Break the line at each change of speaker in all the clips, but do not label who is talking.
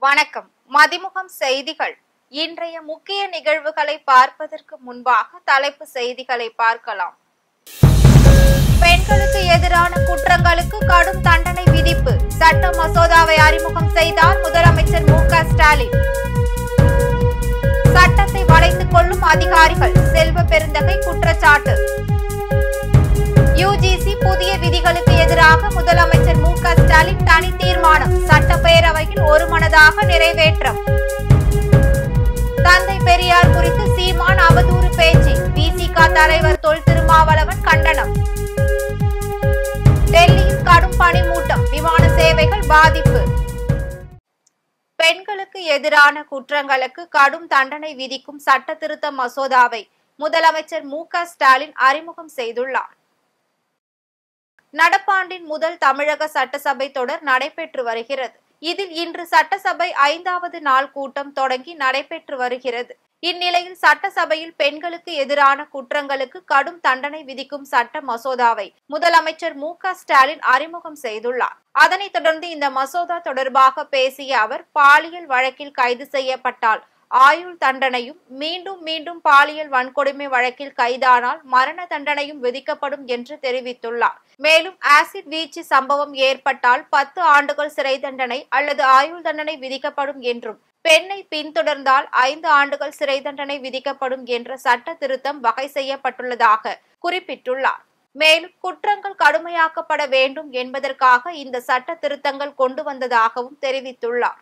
வணக்கம். மதிமுகம் செய்திகள். இன்றைய முக்கிய நிகழ்வுகளை பார்ப்பதற்கு முன்பாக தலைப்பு செய்திகளை பார்க்கலாம். பெண்களுக்கு எதிரான குற்றங்களுக்கு கடும் தண்டனை விதிப்பு சட்ட மசோதாவை அறிமுகம் செய்தார் முதலமைச்சர் மு.க. ஸ்டாலின். சட்டத்தை வளைத்துக் கொள்ளும் அதிகாரிகள் செல்வ பெருந்தகை குற்றச்சாட்டு. யுஜிசி புதிய விதிகளுக்கு எதிராக முதலமைச்சர் மு.க. ஸ்டாலின் தனி தீர்மானம் சட்டப்பேரவையில் ஒருமனதாக நிறைவேற்றம். தந்தை பெரியார் குறித்து சீமான் அவதூறு பேச்சு விசிக தலைவர் தொல் திருமாவளவன் கண்டனம். டெல்லியில் கடும் பனிமூட்டம் விமான சேவைகள் பாதிப்பு. பெண்களுக்கு எதிரான குற்றங்களுக்கு கடும் தண்டனை விதிக்கும் சட்ட திருத்த மசோதாவை முதலமைச்சர் மு.க. ஸ்டாலின் அறிமுகம் செய்துள்ளார். நடப்பாண்டின் முதல் தமிழக சட்டசபை தொடர் நடைபெற்று வருகிறது. இதில் இன்று சட்டசபை 5வது நாள் கூட்டம் தொடங்கி நடைபெற்று வருகிறது. இந்நிலையில் சட்டசபையில் பெண்களுக்கு எதிரான குற்றங்களுக்கு கடும் தண்டனை விதிக்கும் சட்ட மசோதாவை முதலமைச்சர் மு.க. ஸ்டாலின் அறிமுகம் செய்துள்ளார். அதனைத் தொடர்ந்து இந்த மசோதா தொடர்பாக பேசிய அவர், பாலியல் வழக்கில் கைது செய்யப்பட்டால் ஆயுள் தண்டனையும், மீண்டும் பாலியல் வன்கொடுமை வழக்கில் கைதானால் மரண தண்டனையும் விதிக்கப்படும் என்று தெரிவித்துள்ளார். மேலும் ஆசிட் வீச்சு சம்பவம் ஏற்பட்டால் 10 ஆண்டுகள் சிறை தண்டனை அல்லது ஆயுள் தண்டனை விதிக்கப்படும் என்றும், பெண்ணை பின்தொடர்ந்தால் 5 ஆண்டுகள் சிறை தண்டனை விதிக்கப்படும் என்ற சட்ட திருத்தம் வகை செய்யப்பட்டுள்ளதாக குறிப்பிட்டுள்ளார். மேலும் குற்றங்கள் கடுமையாக்கப்பட வேண்டும் என்பதற்காக இந்த சட்ட திருத்தங்கள் கொண்டு வந்ததாகவும் தெரிவித்துள்ளார்.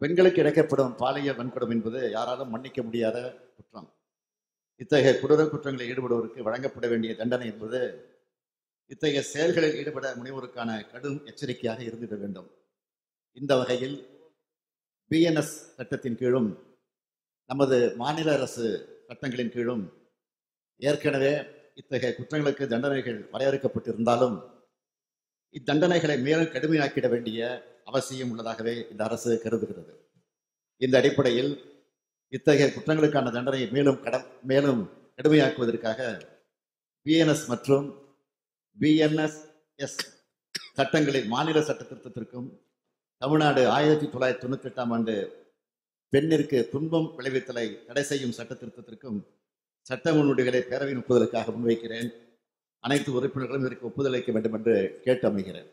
பெண்களுக்கு இழைக்கப்படும் பாலியல் வன்கொடுமை என்பது யாராலும் மன்னிக்க முடியாத குற்றம். இத்தகைய கொடூர குற்றங்களில் ஈடுபடுவோருக்கு வழங்கப்பட வேண்டிய தண்டனை என்பது இத்தகைய செயல்களில் ஈடுபட முனைவோருக்கான கடும் எச்சரிக்கையாக இருந்திட வேண்டும். இந்த வகையில் பிஎன்எஸ் சட்டத்தின் கீழும் நமது மாநில அரசு சட்டங்களின் கீழும் ஏற்கனவே இத்தகைய குற்றங்களுக்கு தண்டனைகள் வரையறுக்கப்பட்டிருந்தாலும் இத்தண்டனைகளை மேலும் கடுமையாக்கிட வேண்டிய அவசியம் உள்ளதாகவே இந்த அரசு கருதுகிறது. இந்த அடிப்படையில் இத்தகைய குற்றங்களுக்கான தண்டனையை மேலும் கடுமையாக்குவதற்காக பிஎன்எஸ் மற்றும் பிஎன்எஸ் சட்டங்களின் மாநில சட்ட திருத்தத்திற்கும் தமிழ்நாடு 1998ஆம் ஆண்டு பெண்ணிற்கு துன்பம் விளைவித்தலை தடை செய்யும் சட்ட திருத்தத்திற்கும் சட்ட முன்வடிவுகளை பேரவையின் ஒப்புதலுக்காக முன்வைக்கிறேன். அனைத்து உறுப்பினர்களும் இதற்கு ஒப்புதல் அளிக்க வேண்டும் என்று கேட்டு அமைகிறேன்.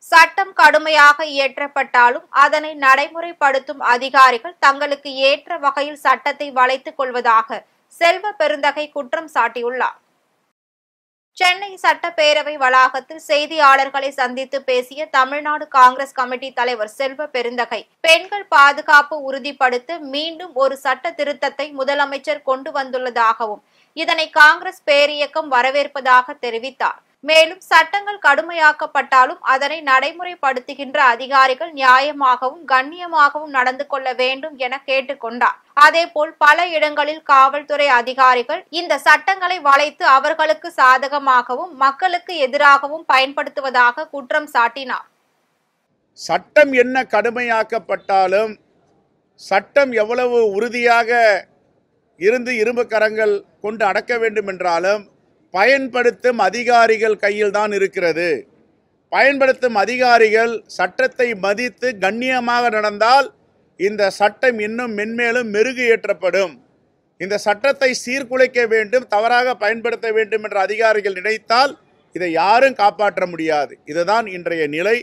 சட்டம் கடுமையாக இயற்றப்பட்டாலும் அதனை நடைமுறைப்படுத்தும் அதிகாரிகள் தங்களுக்கு ஏற்ற வகையில் சட்டத்தை வளைத்துக் கொள்வதாக செல்வ பெருந்தகை குற்றம் சாட்டியுள்ளார். சென்னை சட்டப்பேரவை வளாகத்தில் செய்தியாளர்களை சந்தித்து பேசிய தமிழ்நாடு காங்கிரஸ் கமிட்டி தலைவர் செல்வ பெருந்தகை, பெண்கள் பாதுகாப்பு உறுதிப்படுத்த மீண்டும் ஒரு சட்ட திருத்தத்தை முதலமைச்சர் கொண்டு வந்துள்ளதாகவும் இதனை காங்கிரஸ் பேரியக்கம் வரவேற்பதாக தெரிவித்தார். மேலும் சட்டங்கள் கடுமையாக்கப்பட்டாலும் அதனை நடைமுறைப்படுத்துகின்ற அதிகாரிகள் நியாயமாகவும் கண்ணியமாகவும் நடந்து கொள்ள வேண்டும் என கேட்டுக்கொண்டார். அதேபோல் பல இடங்களில் காவல்துறை அதிகாரிகள் இந்த சட்டங்களை வளைத்து அவர்களுக்கு சாதகமாகவும் மக்களுக்கு எதிராகவும் பயன்படுத்துவதாக குற்றம் சாட்டினார்.
சட்டம் என்ன கடுமையாக்கப்பட்டாலும் சட்டம் எவ்வளவு உறுதியாக இருந்து இரும்பு கரங்கள் கொண்டு அடக்க வேண்டும் என்றாலும் பயன்படுத்தும் அதிகாரிகள் கையில் தான் இருக்கிறது. பயன்படுத்தும் அதிகாரிகள் சட்டத்தை மதித்து கண்ணியமாக நடந்தால் இந்த சட்டம் இன்னும் மென்மேலும் மெருகு ஏற்றப்படும். இந்த சட்டத்தை சீர்குலைக்க வேண்டும், தவறாக பயன்படுத்த வேண்டும் என்ற அதிகாரிகள் நினைத்தால் இதை யாரும் காப்பாற்ற முடியாது. இதுதான் இன்றைய நிலை.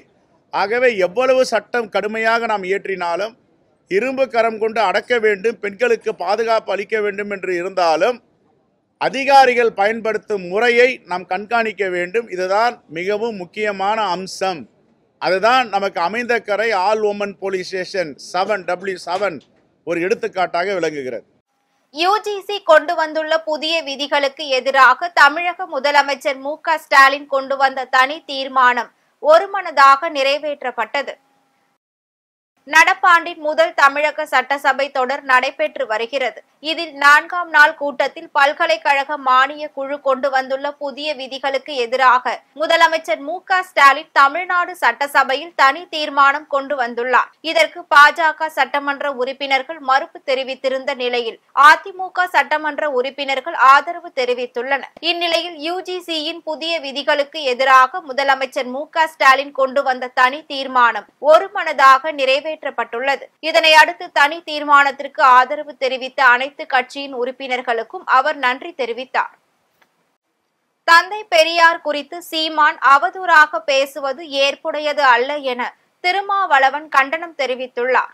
ஆகவே எவ்வளவு சட்டம் கடுமையாக நாம் இயற்றினாலும் இரும்பு கரம் கொண்டு அடக்க வேண்டும், பெண்களுக்கு பாதுகாப்பு அளிக்க வேண்டும் என்று இருந்தாலும் அதிகாரிகள் பயன்படுத்தும் முறையை நாம் கண்காணிக்க வேண்டும். இதுதான் மிகவும் முக்கியமான அம்சம். அதுதான் நமக்கு அமைந்த கரை all woman police station 7W7 ஒரு எடுத்துக்காட்டாக விளங்குகிறது.
யுஜிசி கொண்டு வந்துள்ள புதிய விதிகளுக்கு எதிராக தமிழக முதலமைச்சர் மு.க. ஸ்டாலின் கொண்டு வந்த தனி தீர்மானம் ஒருமனதாக நிறைவேற்றப்பட்டது. நடப்பாண்டின் முதல் தமிழக சட்டசபை தொடர் நடைபெற்று வருகிறது. இதில் 4ஆம் நாள் கூட்டத்தில் பல்கலைக்கழக மானிய குழு கொண்டு வந்துள்ள புதிய விதிகளுக்கு எதிராக முதலமைச்சர் மு.க. ஸ்டாலின் தமிழ்நாடு சட்டசபையில் தனி தீர்மானம் கொண்டு வந்துள்ளார். இதற்கு பாஜக சட்டமன்ற உறுப்பினர்கள் மறுப்பு தெரிவித்திருந்த நிலையில் அதிமுக சட்டமன்ற உறுப்பினர்கள் ஆதரவு தெரிவித்துள்ளனர். இந்நிலையில் UGCயின் புதிய விதிகளுக்கு எதிராக முதலமைச்சர் மு.க. ஸ்டாலின் கொண்டு வந்த தனி தீர்மானம் ஒருமனதாக நிறைவேற்றப்பட்டுள்ளது. இதனை அடுத்து தனி தீர்மானத்திற்கு ஆதரவு தெரிவித்த அனைத்து கட்சியின் உறுப்பினர்களுக்கும் அவர் நன்றி தெரிவித்தார். தந்தை பெரியார் குறித்து சீமான் அவதூறாக பேசுவது ஏற்புடையது அல்ல என திருமாவளவன் கண்டனம் தெரிவித்துள்ளார்.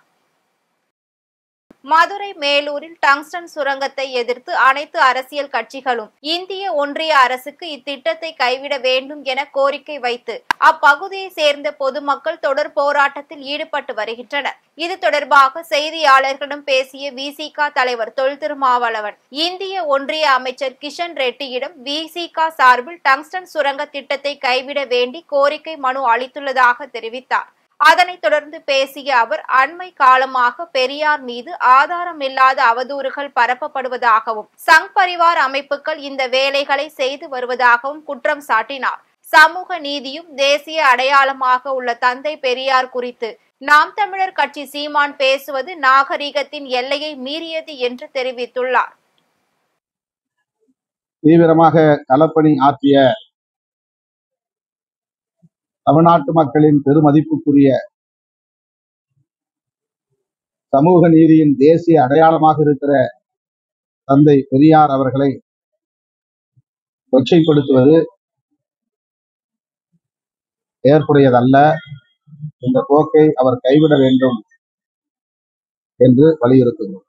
மதுரை மேலூரில் டங்ஸ்டன் சுரங்கத்தை எதிர்த்து அனைத்து அரசியல் கட்சிகளும் இந்திய ஒன்றிய அரசுக்கு இத்திட்டத்தை கைவிட வேண்டும் என கோரிக்கை வைத்து அப்பகுதியை சேர்ந்த பொதுமக்கள் தொடர் போராட்டத்தில் ஈடுபட்டு வருகின்றனர். இது தொடர்பாக செய்தியாளர்களிடம் பேசிய VCக தலைவர் தொல் திருமாவளவன் இந்திய ஒன்றிய அமைச்சர் கிஷன் ரெட்டியிடம் VCக சார்பில் டங்ஸ்டன் சுரங்க திட்டத்தை கைவிட வேண்டி கோரிக்கை மனு அளித்துள்ளதாக தெரிவித்தார். அதனைத் தொடர்ந்து பேசிய அவர் அண்மை காலமாக பெரியார் மீது ஆதாரமில்லாத அவதூறுகள் பரப்பப்படுவதாகவும் சங் பரிவார் அமைப்புகள் இந்த வேலைகளை செய்து வருவதாகவும் குற்றம் சாட்டினார். சமூக நீதியும் தேசிய அடையாளமாக உள்ள தந்தை பெரியார் குறித்து நாம் தமிழர் கட்சி சீமான் பேசுவது நாகரிகத்தின் எல்லையை மீறியது என்று தெரிவித்துள்ளார்.
தீவிரமாக களப்பணி ஆற்றிய தமிழ்நாட்டு மக்களின் பெருமதிப்புக்குரிய சமூக நீதியின் தேசிய அடையாளமாக இருக்கிற தந்தை பெரியார் அவர்களை கொச்சைப்படுத்துவது ஏற்புடையதல்ல. இந்த போக்கை அவர் கைவிட வேண்டும் என்று வலியுறுத்துகிறோம்.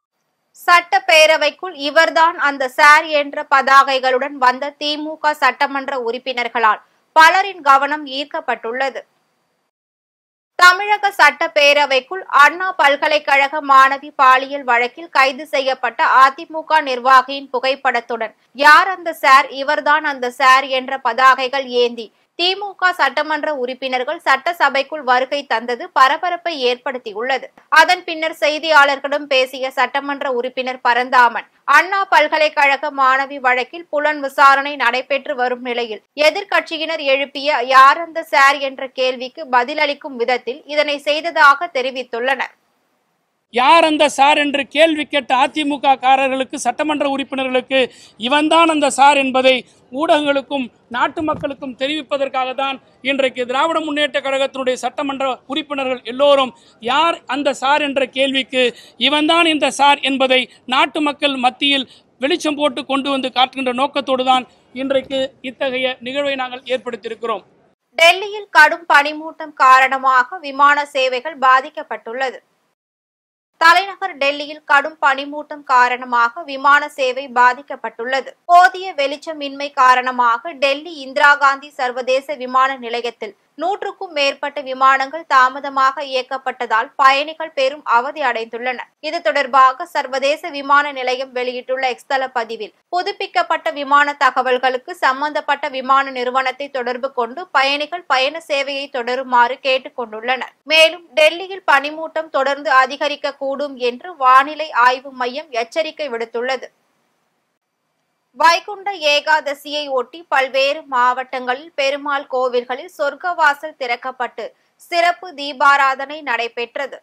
சட்டப்பேரவைக்குள் இவர்தான் அந்த சார் என்ற பதாகைகளுடன் வந்த திமுக சட்டமன்ற உறுப்பினர்களால் பலரின் கவனம் ஈர்க்கப்பட்டுள்ளது. தமிழக சட்டப்பேரவைக்குள் அண்ணா பல்கலைக்கழக மாணவி பாலியல் வழக்கில் கைது செய்யப்பட்ட அதிமுக நிர்வாகியின் புகைப்படத்துடன் யார் அந்த சார், இவர்தான் அந்த சார் என்ற பதாகைகள் ஏந்தி திமுக சட்டமன்ற உறுப்பினர்கள் சட்டசபைக்குள் வருகை தந்தது பரபரப்பை ஏற்படுத்தியுள்ளது. அதன் பின்னர் செய்தியாளர்களிடம் பேசிய சட்டமன்ற உறுப்பினர் பரந்தாமன் அண்ணா பல்கலைக்கழக மாணவி வழக்கில் புலன் விசாரணை நடைபெற்று வரும் நிலையில் எதிர்க்கட்சியினர் எழுப்பிய யார் அந்த சார் என்ற கேள்விக்கு பதிலளிக்கும் விதத்தில் இதனை செய்ததாக தெரிவித்துள்ளனர்.
யார் அந்த சார் என்று கேள்வி கேட்ட அதிமுக காரர்களுக்கு சட்டமன்ற உறுப்பினர்களுக்கு இவன்தான் அந்த சார் என்பதை ஊடகங்களுக்கும் நாட்டு மக்களுக்கும் தெரிவிப்பதற்காக தான் இன்றைக்கு திராவிட முன்னேற்ற கழகத்தினுடைய சட்டமன்ற உறுப்பினர்கள் எல்லோரும் யார் அந்த சார் என்ற கேள்விக்கு இவன்தான் இந்த சார் என்பதை நாட்டு மக்கள் மத்தியில் வெளிச்சம் போட்டு கொண்டு வந்து காட்டுகின்ற நோக்கத்தோடு தான் இன்றைக்கு இத்தகைய நிகழ்வை நாங்கள் ஏற்படுத்தியிருக்கிறோம்.
டெல்லியில் கடும் பனிமூட்டம் காரணமாக விமான சேவைகள் பாதிக்கப்பட்டுள்ளது. தலைநகர் டெல்லியில் கடும் பனிமூட்டம் காரணமாக விமான சேவை பாதிக்கப்பட்டுள்ளது. போதிய வெளிச்சமின்மை காரணமாக டெல்லி இந்திரா காந்தி சர்வதேச விமான நிலையத்தில் 100க்கும் மேற்பட்ட விமானங்கள் தாமதமாக இயக்கப்பட்டதால் பயணிகள் பெரும் அவதி அடைந்துள்ளனர். இது தொடர்பாக சர்வதேச விமான நிலையம் வெளியிட்டுள்ள எக்ஸ்தல பதிவில் புதுப்பிக்கப்பட்ட விமான தகவல்களுக்கு சம்பந்தப்பட்ட விமான நிறுவனத்தை தொடர்பு கொண்டு பயணிகள் பயண சேவையை தொடருமாறு கேட்டுக் கொண்டுள்ளனர். மேலும் டெல்லியில் பனிமூட்டம் தொடர்ந்து அதிகரிக்க கூடும் என்று வானிலை ஆய்வு மையம் எச்சரிக்கை விடுத்துள்ளது. வைகுண்ட ஏகாதசியை ஒட்டி பல்வேறு மாவட்டங்களில் பெருமாள் கோவில்களில் சொர்க்கவாசல் திறக்கப்பட்டு சிறப்பு தீபாராதனை நடைபெற்றது.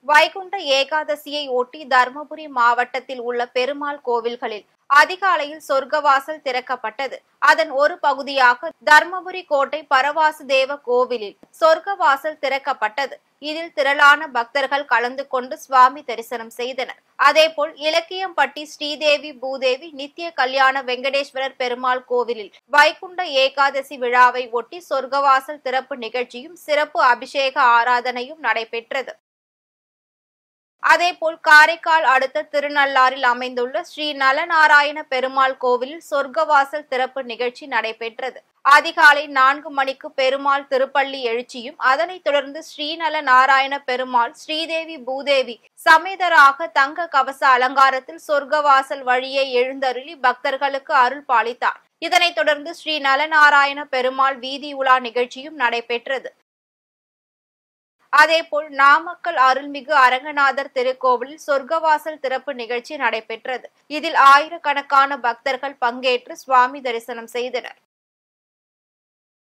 வைகுண்ட ஏகாதசியை ஒட்டி தர்மபுரி மாவட்டத்தில் உள்ள பெருமாள் கோவில்களில் அதிகாலையில் சொர்க்கவாசல் திறக்கப்பட்டது. அதன் ஒரு பகுதியாக தர்மபுரி கோட்டை பரவாசுதேவ கோவிலில் சொர்க்கவாசல் திறக்கப்பட்டது. இதில் திரளான பக்தர்கள் கலந்து கொண்டு சுவாமி தரிசனம் செய்தனர். அதேபோல் இலக்கியம்பட்டி ஸ்ரீதேவி பூதேவி நித்திய கல்யாண வெங்கடேஸ்வரர் பெருமாள் கோவிலில் வைகுண்ட ஏகாதசி விழாவை ஒட்டி சொர்க்கவாசல் திறப்பு நிகழ்ச்சியும் சிறப்பு அபிஷேக ஆராதனையும் நடைபெற்றது. அதேபோல் காரைக்கால் அடுத்த திருநள்ளாறில் அமைந்துள்ள ஸ்ரீ நலநாராயண பெருமாள் கோவிலில் சொர்க்கவாசல் திறப்பு நிகழ்ச்சி நடைபெற்றது. அதிகாலை 4 மணிக்கு பெருமாள் திருப்பள்ளி எழுச்சியும் அதனைத் தொடர்ந்து ஸ்ரீநல நாராயண பெருமாள் ஸ்ரீதேவி பூதேவி சமேதராக தங்க கவச அலங்காரத்தில் சொர்க்கவாசல் வழியே எழுந்தருளி பக்தர்களுக்கு அருள் பாலித்தார். இதனைத் தொடர்ந்து ஸ்ரீ நலநாராயண பெருமாள் வீதி உலா நிகழ்ச்சியும் நடைபெற்றது. அதேபோல் நாமக்கல் அருள்மிகு அரங்கநாதர் திருக்கோவிலில் சொர்க்கவாசல் திறப்பு நிகழ்ச்சி நடைபெற்றது. இதில் ஆயிரக்கணக்கான பக்தர்கள் பங்கேற்று சுவாமி தரிசனம் செய்தனர்.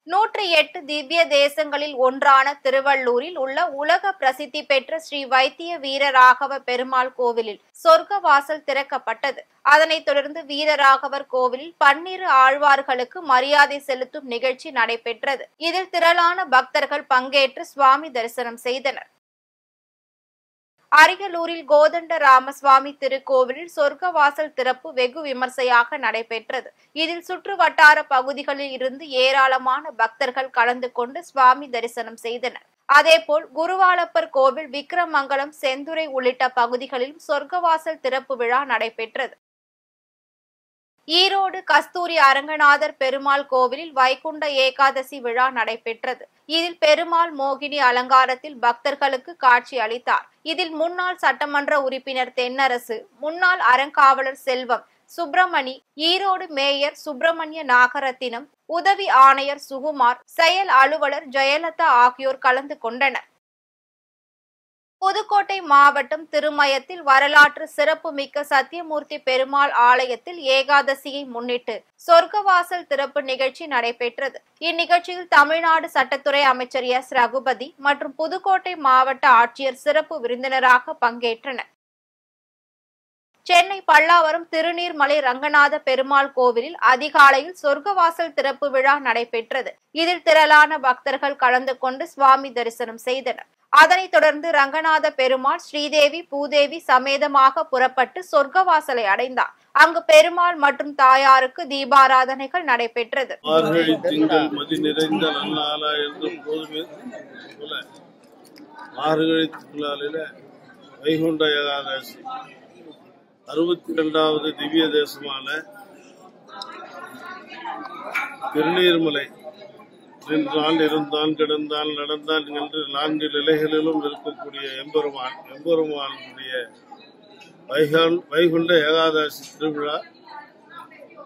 108 திவ்ய தேசங்களில் ஒன்றான திருவள்ளூரில் உள்ள உலக பிரசித்தி பெற்ற ஸ்ரீ வைத்திய வீரராகவ பெருமாள் கோவிலில் சொர்க்கவாசல் திறக்கப்பட்டது. அதனைத் தொடர்ந்து வீரராகவர் கோவிலில் 12 ஆழ்வார்களுக்கு மரியாதை செலுத்தும் நிகழ்ச்சி நடைபெற்றது. இதில் திரளான பக்தர்கள் பங்கேற்று சுவாமி தரிசனம் செய்தனர். அரியலூரில் கோதண்ட ராமசுவாமி திருக்கோவிலில் சொர்க்கவாசல் திறப்பு வெகு விமர்சையாக நடைபெற்றது. இதில் சுற்று வட்டார பகுதிகளில் இருந்து ஏராளமான பக்தர்கள் கலந்து கொண்டு சுவாமி தரிசனம் செய்தனர். அதேபோல் குருவாளப்பர் கோவில், விக்கிரமங்கலம், செந்துறை உள்ளிட்ட பகுதிகளிலும் சொர்க்கவாசல் திறப்பு விழா நடைபெற்றது. ஈரோடு கஸ்தூரி அரங்கநாதர் பெருமாள் கோவிலில் வைகுண்ட ஏகாதசி விழா நடைபெற்றது. இதில் பெருமாள் மோகினி அலங்காரத்தில் பக்தர்களுக்கு காட்சி அளித்தார். இதில் முன்னாள் சட்டமன்ற உறுப்பினர் தென்னரசு, முன்னாள் அறங்காவலர் செல்வம், சுப்பிரமணி, ஈரோடு மேயர் சுப்பிரமணிய நாகரத்தினம், உதவி ஆணையர் சுகுமார், செயல் அலுவலர் ஜெயலலிதா ஆகியோர் கலந்து கொண்டனர். புதுக்கோட்டை மாவட்டம் திருமயத்தில் வரலாற்று சிறப்புமிக்க சத்தியமூர்த்தி பெருமாள் ஆலயத்தில் ஏகாதசியை முன்னிட்டு சொர்க்கவாசல் திறப்பு நிகழ்ச்சி நடைபெற்றது. இந்நிகழ்ச்சியில் தமிழ்நாடு சட்டத்துறை அமைச்சர் எஸ். ரகுபதி மற்றும் புதுக்கோட்டை மாவட்ட ஆட்சியர் சிறப்பு விருந்தினராக பங்கேற்றனர். சென்னை பல்லாவரம் திருநீர்மலை ரங்கநாத பெருமாள் கோவிலில் அதிகாலையில் சொர்க்கவாசல் திறப்பு விழா நடைபெற்றது. இதில் திரளான பக்தர்கள் கலந்து கொண்டு சுவாமி தரிசனம் செய்தனர். அதனைத் தொடர்ந்து ரங்கநாத பெருமாள் ஸ்ரீதேவி பூதேவி சமேதமாக புறப்பட்டு சொர்க்கவாசலை அடைந்தார். அங்கு பெருமாள் மற்றும் தாயாருக்கு தீபாராதனைகள் நடைபெற்றது.
வைகுண்ட ஏகாதசி 62வது திவ்ய தேசமான திருநீர்மலை நின்றான், இருந்தான், கிடந்தான், நடந்தான் என்று 4 நிலைகளிலும் இருக்கக்கூடிய எம்பெருமானுடைய வைகுண்ட ஏகாதசி திருவிழா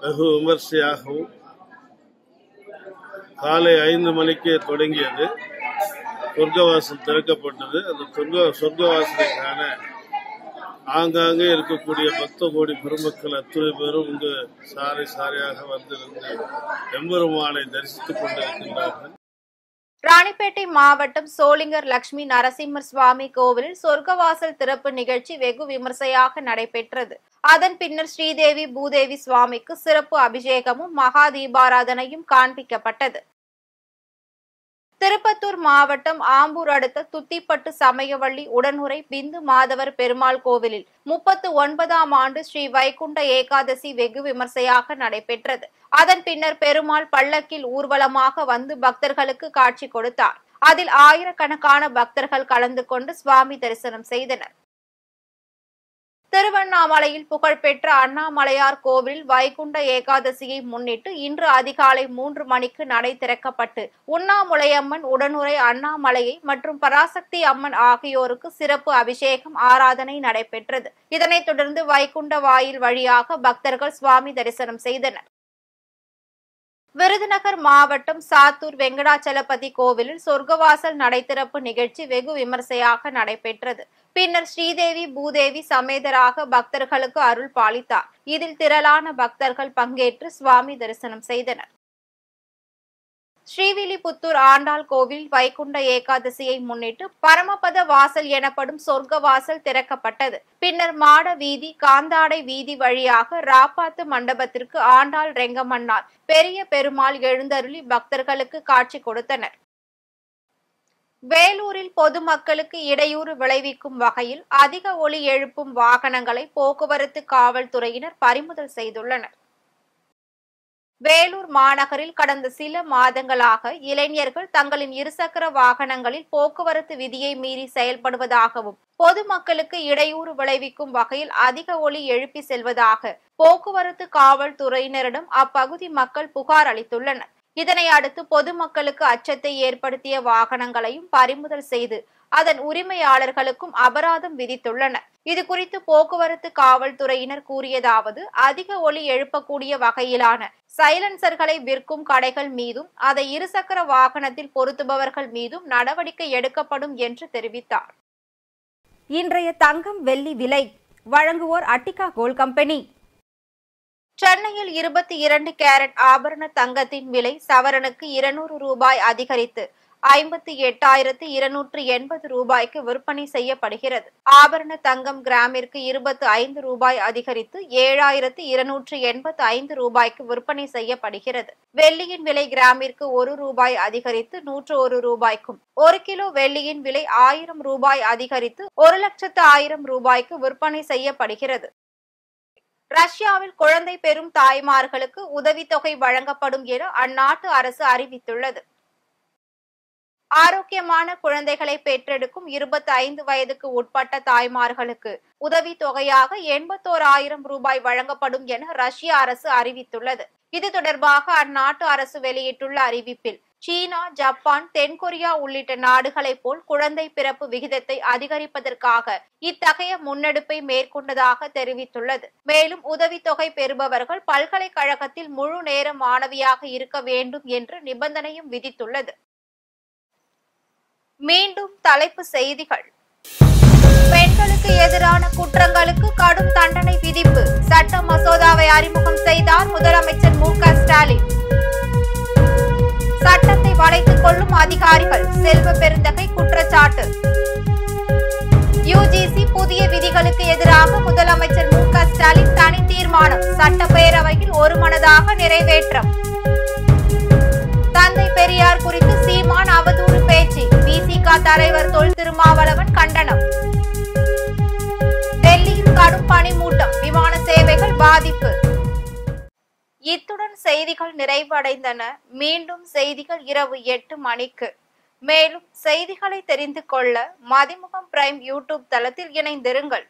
வெகு விமர்சையாகவும் காலை 5 மணிக்கே தொடங்கியது. சொர்க்கவாசல் திறக்கப்பட்டது. அந்த சொர்க்கவாசலை காண ஆங்காங்கே இருக்கக்கூடிய பக்த கோடி பெருமக்கள் அத்துணை பேரும் இங்கு சாரை சாரையாக வந்திருந்து எம்பெருமானை தரிசித்துக் கொண்டிருக்கின்றார்கள்.
ராணிப்பேட்டை மாவட்டம் சோளிங்கர் லட்சுமி நரசிம்மர் சுவாமி கோவிலில் சொர்க்கவாசல் திறப்பு நிகழ்ச்சி வெகு விமர்சையாக நடைபெற்றது. அதன் பின்னர் ஸ்ரீதேவி பூதேவி சுவாமிக்கு சிறப்பு அபிஷேகமும் மகா தீபாராதனையும் காண்பிக்கப்பட்டது. திருப்பத்தூர் மாவட்டம் ஆம்பூர் அடுத்த துத்திப்பட்டு சமயவள்ளி உடனுறை பிந்து மாதவர் பெருமாள் கோவிலில் 39ஆம் ஆண்டு ஸ்ரீ வைகுண்ட ஏகாதசி வெகு விமர்சையாக நடைபெற்றது. அதன் பின்னர் பெருமாள் பல்லக்கில் ஊர்வலமாக வந்து பக்தர்களுக்கு காட்சி கொடுத்தார். அதில் ஆயிரக்கணக்கான பக்தர்கள் கலந்து கொண்டு சுவாமி தரிசனம் செய்தனர். திருவண்ணாமலையில் புகழ்பெற்ற அண்ணாமலையார் கோவிலில் வைகுண்ட ஏகாதசியை முன்னிட்டு இன்று அதிகாலை 3 மணிக்கு நடை திறக்கப்பட்டு உண்ணாமுலையம்மன், உடனுறை அண்ணாமலையை மற்றும் பராசக்தி அம்மன் ஆகியோருக்கு சிறப்பு அபிஷேகம், ஆராதனை நடைபெற்றது. இதனைத் தொடர்ந்து வைகுண்ட வாயில் வழியாக பக்தர்கள் சுவாமி தரிசனம் செய்தனர். விருதுநகர் மாவட்டம் சாத்தூர் வெங்கடாச்சலபதி கோவிலில் சொர்க்கவாசல் நடைதிறப்பு நிகழ்ச்சி வெகு விமர்சையாக நடைபெற்றது. பின்னர் ஸ்ரீதேவி பூதேவி சமேதராக பக்தர்களுக்கு அருள் பாலித்தார். இதில் திரளான பக்தர்கள் பங்கேற்று சுவாமி தரிசனம் செய்தனர். ஸ்ரீவில்லிபுத்தூர் ஆண்டாள் கோவில் வைகுண்ட ஏகாதசியை முன்னிட்டு பரமபத வாசல் எனப்படும் சொர்க்க வாசல் திறக்கப்பட்டது. பின்னர் மாட வீதி, காந்தாடை வீதி வழியாக ராப்பாத்து மண்டபத்திற்கு ஆண்டாள் ரெங்கமன்னார், பெரிய பெருமாள் எழுந்தருளி பக்தர்களுக்கு காட்சி கொடுத்தனர். வேலூரில் பொதுமக்களுக்கு இடையூறு விளைவிக்கும் வகையில் அதிக ஒலி எழுப்பும் வாகனங்களை போக்குவரத்து காவல்துறையினர் பறிமுதல் செய்துள்ளனர். வேலூர் மாநகரில் கடந்த சில மாதங்களாக இளைஞர்கள் தங்களின் இருசக்கர வாகனங்களில் போக்குவரத்து விதியை மீறி செயல்படுவதாகவும் பொதுமக்களுக்கு இடையூறு விளைவிக்கும் வகையில் அதிக ஒலி எழுப்பி செல்வதாக போக்குவரத்து காவல்துறையினரிடம் அப்பகுதி மக்கள் புகார் அளித்துள்ளனர். இதனை அடுத்து பொதுமக்களுக்கு அச்சத்தை ஏற்படுத்திய வாகனங்களையும் பறிமுதல் செய்து அதன் உரிமையாளர்களுக்கும் அபராதம் விதித்துள்ளனர். இது குறித்து போக்குவரத்து காவல்துறையினர் கூறியதாவது, அதிக ஒலி எழுப்பக்கூடிய வகையிலான சைலன்சர்களை விற்கும் கடைகள் மீதும் அதை இருசக்கர வாகனத்தில் பொருத்துபவர்கள் மீதும் நடவடிக்கை எடுக்கப்படும் என்று தெரிவித்தார். இன்றைய தங்கம் வெள்ளி விலை வழங்குவோர் அட்டிகா கோல்ட் கம்பெனி. சென்னையில் 22 கேரட் ஆபரண தங்கத்தின் விலை சவரனுக்கு 200 ரூபாய் அதிகரித்து 58,280 ரூபாய்க்கு விற்பனை செய்யப்படுகிறது. ஆபரண தங்கம் கிராமிற்கு 25 ரூபாய் அதிகரித்து 7,285 ரூபாய்க்கு விற்பனை செய்யப்படுகிறது. வெள்ளியின் விலை கிராமிற்கு 1 ரூபாய் அதிகரித்து 101 ரூபாய்க்கும், 1 கிலோ வெள்ளியின் விலை 1000 ரூபாய் அதிகரித்து 1,00,000 ரூபாய்க்கு விற்பனை செய்யப்படுகிறது. ரஷ்யாவில் குழந்தை பெறும் தாய்மார்களுக்கு உதவித்தொகை வழங்கப்படும் என அந்நாட்டு அரசு அறிவித்துள்ளது. ஆரோக்கியமான குழந்தைகளை பெற்றெடுக்கும் 25 வயதுக்கு உட்பட்ட தாய்மார்களுக்கு உதவித்தொகையாக 81,000 ரூபாய் வழங்கப்படும் என ரஷ்ய அரசு அறிவித்துள்ளது. இது தொடர்பாக அந்நாட்டு அரசு வெளியிட்டுள்ள அறிவிப்பில், சீனா, ஜப்பான், தென்கொரியா உள்ளிட்ட நாடுகளைப் போல் குழந்தை பிறப்பு விகிதத்தை அதிகரிப்பதற்காக இத்தகைய முன்னெடுப்பை மேற்கொண்டதாக தெரிவித்துள்ளது. மேலும் உதவித்தொகை பெறுபவர்கள் பல்கலைக்கழகத்தில் முழு நேர மாணவியாக இருக்க வேண்டும் என்று நிபந்தனையும் விதித்துள்ளது. மீண்டும் தலைப்பு செய்திகள். பெண்களுக்கு எதிரான குற்றங்களுக்கு கடும் தண்டனை விதிப்பு சட்ட மசோதாவை அறிமுகம் செய்தார் முதலமைச்சர் மு.க. ஸ்டாலின். சட்டத்தை வளைத்துக் கொள்ளும் அதிகாரிகள், செல்வ பெருந்தகை குற்றச்சாட்டு. யுஜிசி புதிய விதிகளுக்கு எதிராக முதலமைச்சர் மு.க. ஸ்டாலின் தனி தீர்மானம் சட்டப்பேரவையில் ஒருமனதாக நிறைவேற்றம். தந்தை பெரியார் குறித்து சீமான் அவதூறு பேச்சு, விசிக தலைவர் தொல் திருமாவளவன் கண்டனம். டெல்லியில் கடும் பனிமூட்டம், விமான சேவைகள் பாதிப்பு. இத்துடன் செய்திகள் நிறைவடைந்தன. மீண்டும் செய்திகள் இரவு 8 மணிக்கு. மேலும் செய்திகளை தெரிந்து கொள்ள மதிமுகம் பிரைம் யூடியூப் தளத்தில் இணைந்திருங்கள்.